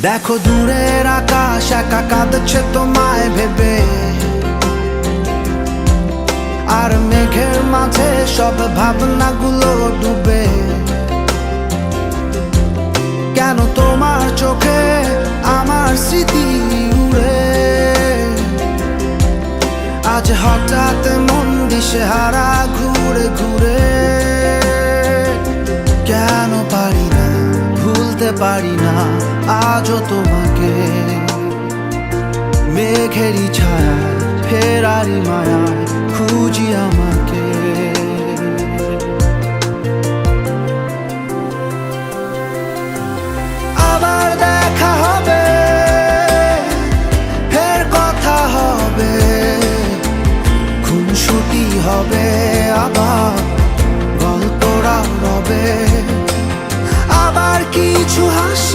দেখো দূরের আকাশ একা কাঁদছে তোমায় ভেবে, আর মেঘের মাঝে সব ভাবনাগুলো ডুবে। কেন তোমার চোখে আমার স্মৃতি উড়ে, আজ হঠাৎ মন দিশেহারা ঘুরে ঘুরে। কেন পারি না ভুলতে পারি না আজও তোমাকে, মেঘেরই ছায়া ফেরারি মায়া খুঁজি আমাকে। আবার দেখা হবে, ফের কথা হবে, খুনসুটি হবে, আবার গল্পরা রবে, আবার কিছু হাসি